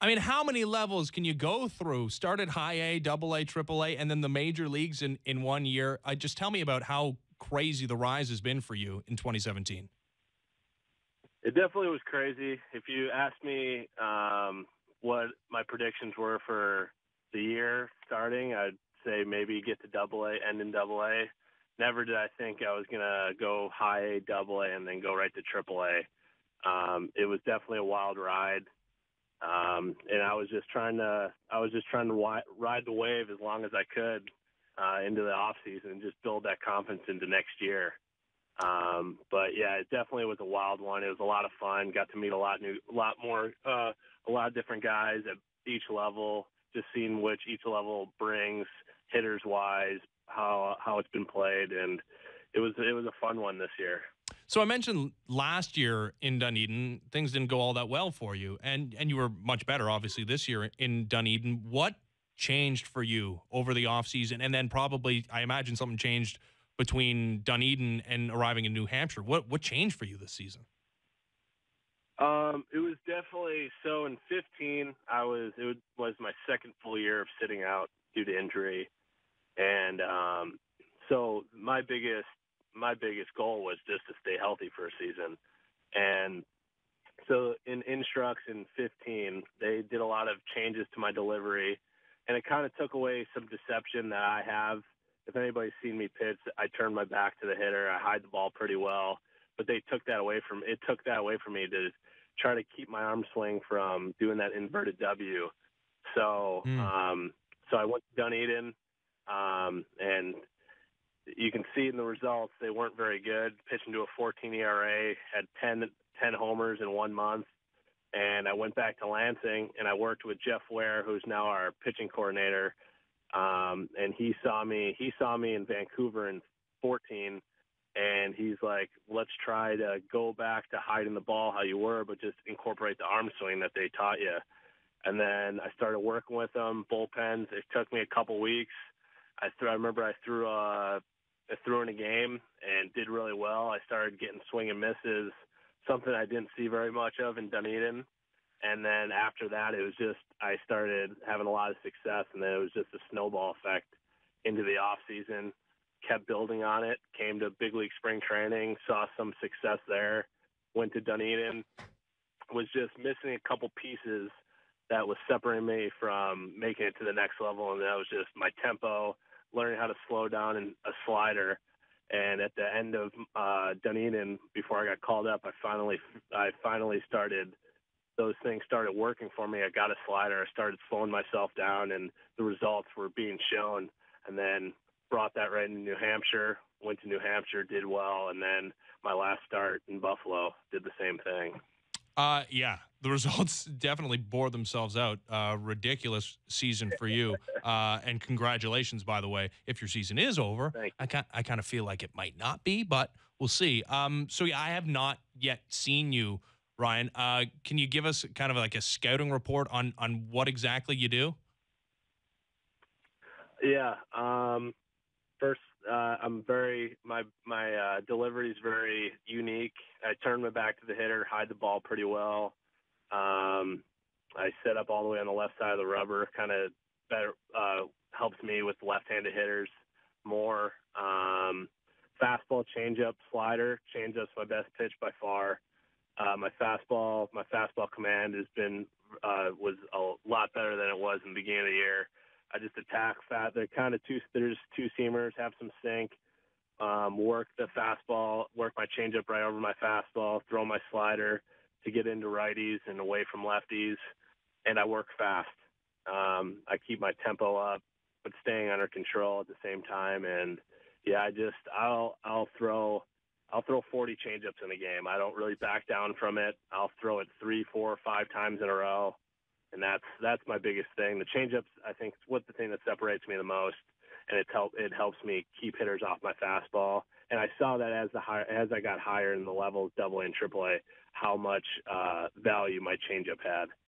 I mean, how many levels can you go through? Start at high A, double A, triple A, and then the major leagues in 1 year. Just tell me about how crazy the rise has been for you in 2017. It definitely was crazy. If you asked me what my predictions were for the year starting, I'd say maybe get to double A, end in double A. Never did I think I was going to go high A, double A, and then go right to triple A. It was definitely a wild ride. And I was just trying to ride the wave as long as I could into the off season and just build that confidence into next year. But yeah, it definitely was a wild one. It was a lot of fun. Got to meet a lot of different guys at each level. Just seeing which each level brings hitters wise, how it's been played, and it was a fun one this year. So I mentioned last year in Dunedin, things didn't go all that well for you, and you were much better, obviously, this year in Dunedin. What changed for you over the offseason? And then probably, I imagine something changed between Dunedin and arriving in New Hampshire. What changed for you this season? It was definitely so. In 15, it was my second full year of sitting out due to injury, and so my biggest goal was just to stay healthy for a season. And so in Instructs in 15, they did a lot of changes to my delivery, and it kind of took away some deception that I have. If anybody's seen me pitch, I turn my back to the hitter. I hide the ball pretty well, but they took that away from me to try to keep my arm swing from doing that inverted W. So, so I went to Dunedin, and you can see in the results they weren't very good. Pitching to a 14 ERA, had 10 homers in 1 month. And I went back to Lansing, and I worked with Jeff Ware, who's now our pitching coordinator. And he saw me in Vancouver in 14, and he's like, let's try to go back to hiding the ball how you were, but just incorporate the arm swing that they taught you. And then I started working with them, bullpens. It took me a couple weeks. I remember I threw in a game and did really well. I started getting swing and misses, something I didn't see very much of in Dunedin. And then after that, it was just I started having a lot of success, and then it was just a snowball effect into the off season. Kept building on it. Came to big league spring training, saw some success there. Went to Dunedin. Was just missing a couple pieces that was separating me from making it to the next level, and that was just my tempo, learning how to slow down in a slider. And at the end of Dunedin, before I got called up, I finally started. Those things started working for me. I got a slider. I started slowing myself down, and the results were being shown. And then brought that right into New Hampshire. Went to New Hampshire, did well, and then my last start in Buffalo did the same thing. Yeah, the results definitely bore themselves out. Ridiculous season for you. And congratulations, by the way, if your season is over. Thank I kind of feel like it might not be, but we'll see. So yeah, I have not yet seen you, Ryan. Can you give us kind of like a scouting report on what exactly you do? Yeah. First, my delivery is very unique. I turn my back to the hitter, hide the ball pretty well. I set up all the way on the left side of the rubber, kind of better helps me with left-handed hitters more. Fastball, changeup, slider. Changeup's my best pitch by far. My fastball command was a lot better than it was in the beginning of the year. I just attack fast. They're kind of there's two seamers, have some sink, work the fastball, work my changeup right over my fastball, throw my slider to get into righties and away from lefties, and I work fast. I keep my tempo up, but staying under control at the same time. And yeah, I'll throw 40 changeups in a game. I don't really back down from it. I'll throw it 3, 4, 5 times in a row. And that's my biggest thing. The changeups, I think, is the thing that separates me the most, and it helps me keep hitters off my fastball. And I saw that as I got higher in the levels, double A and triple A, how much value my changeup had.